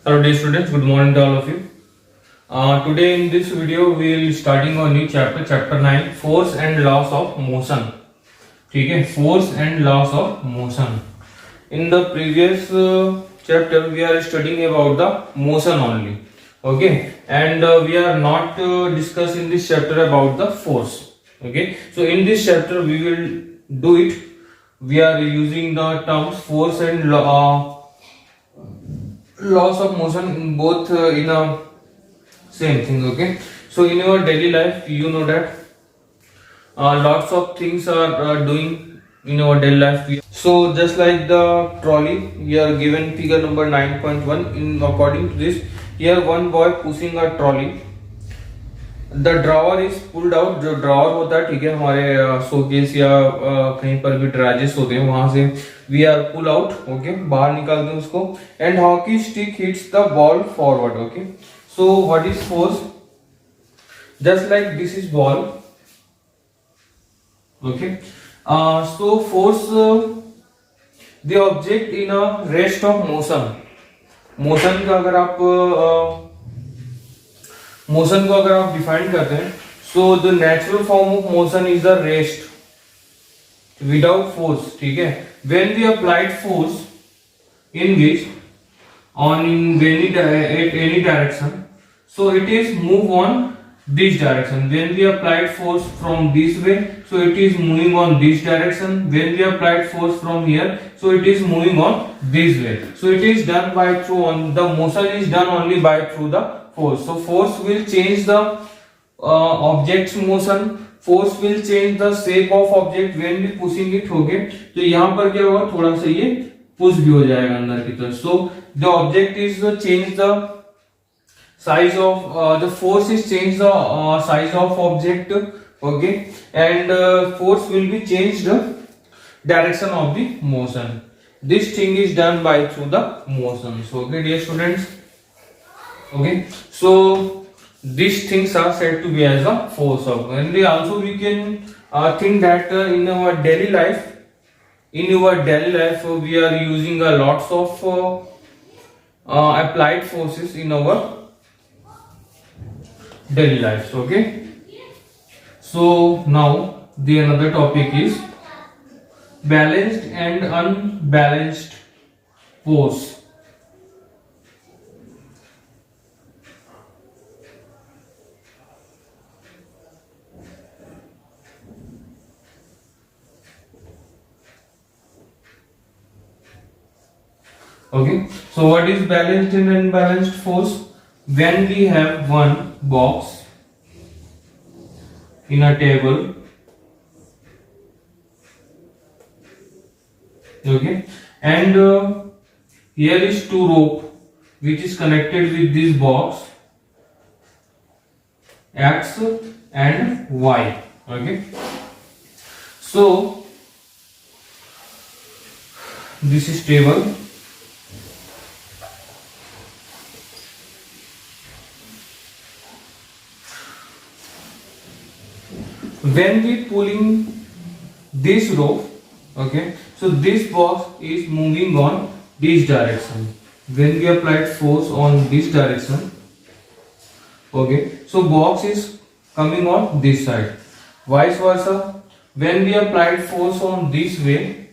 Hello dear students, good morning to all of you. Today in this video we will starting a new chapter, chapter 9, force and laws of motion. ठीक है, force and laws of motion. In the previous chapter we are studying about the motion only. Okay, and we are not discussing this chapter about the force. Okay, so in this chapter we will do it. We are using the terms force and laws of motion in both in a same thing. Okay, so in your daily life you know that lots of things are doing in our daily life. So just like the trolley, we are given figure number 9.1. In according to this, here one boy pushing a trolley. The drawer is pulled out. जो drawer होता है, ठीक है, हमारे showcase या कहीं पर भी ड्राजेस होते हैं, वहां से we are pull out. Okay, बाहर निकालते हैं उसको. And hockey stick hits the ball forward. Okay, so what is force? Just like this is ball. Okay, so force the object in a rest of motion. Motion का अगर आप motion को अगर आप डिफाइन करते हैं, so the natural form of motion is the rest without force. ठीक है, when we applied force in which on in at any direction, so it is move on this direction. When we applied force from this way, so it is moving on this direction. When we applied force from here, so it is moving on this way. So it is done by through on the motion is done only by through the force. So force will change the object's motion. Force will change the shape of object when we pushing it. Okay, तो यहाँ पर क्या होगा, थोड़ा सा ये push भी हो जाएगा अंदर की तरफ. So the object is change the size of the force is change the size of object. Okay, and force will be changed the direction of the motion. This thing is done by through the motion. So okay dear students, okay, so these things are said to be as a force of. And also we can think that in our daily life, we are using a lots of applied forces in our daily life. Okay, so now the another topic is balanced and unbalanced force. Okay, so what is balanced and unbalanced force? When we have one box in a table, okay, and here is two rope which is connected with this box, X and Y. Okay, so this is table. When we pulling this rope, okay, so this box is moving on this direction. When we applied force on this direction, okay, so box is coming on this side. Vice versa, when we applied force on this way,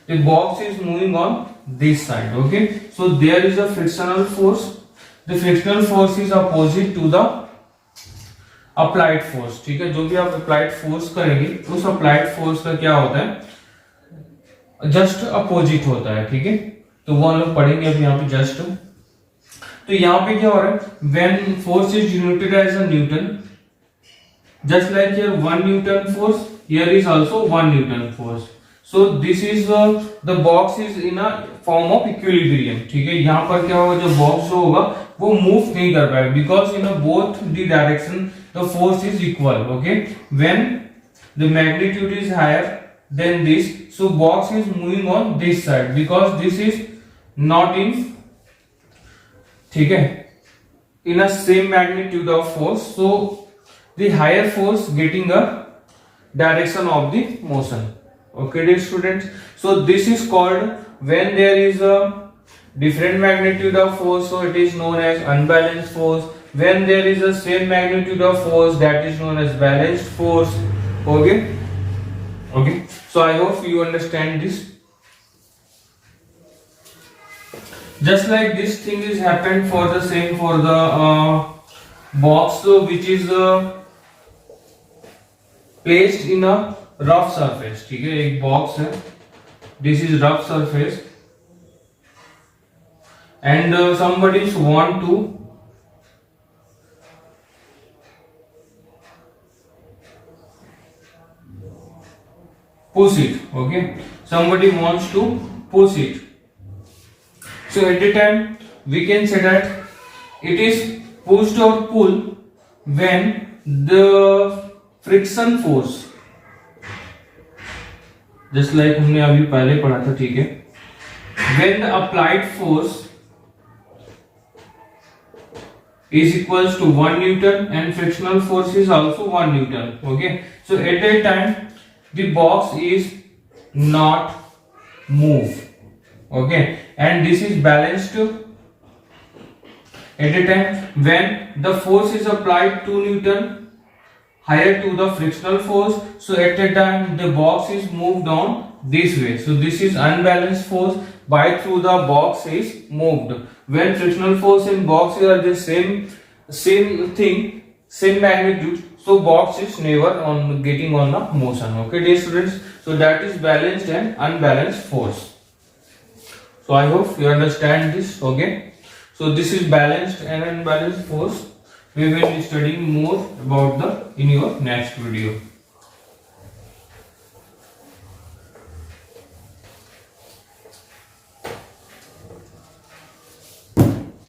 the box is moving on this side. Okay, so there is a frictional force. The frictional force is opposite to the applied force. ठीक है, जो भी आप applied force करेंगे उस applied force का क्या होता है, जस्ट अपोजिट होता है. ठीक है, तो वो हम लोग पढ़ेंगे अभी यहाँ पे जस्ट. तो यहाँ पे क्या हो रहा है, when force is denoted as a newton, just like here 1 newton force, here is also 1 newton force. So this is the box is in a form of equilibrium. ठीक है, यहाँ पर क्या होगा, जो बॉक्स जो होगा वो मूव नहीं कर पाएगा, because in both the direction the force is equal. Okay, when the magnitude is higher than this, so box is moving on this side because this is not in, ठीक है, in a same magnitude of force, so the higher force getting a direction of the motion. Okay dear students, so this is called when there is a different magnitude of force, so it is known as unbalanced force. When there is a same magnitude of force, that is known as balanced force. Okay, okay. So I hope you understand this. Just like this thing is happened for the same for the box, so which is placed in a rough surface. ठीक है, एक box है. This is rough surface, and somebody want to push it. Okay, somebody wants to push it. So at the time we can say that it is pushed or pulled when the friction force, just like हमने अभी पहले पढ़ा था, ठीक है, when the applied force is equals to 1 Newton and frictional force is also 1 Newton. Okay, so at that time the box is not move. Okay, and this is balanced at a time when the force is applied 2 Newton higher to the frictional force. So at a time the box is moved on this way. So this is unbalanced force by through the box is moved. When frictional force and box are the same thing, same magnitude, so box is never on getting on the motion. Okay, dear students, so that is balanced and unbalanced force. So I hope you understand this. Okay, so this is balanced and unbalanced force. We will be studying more about the in your next video.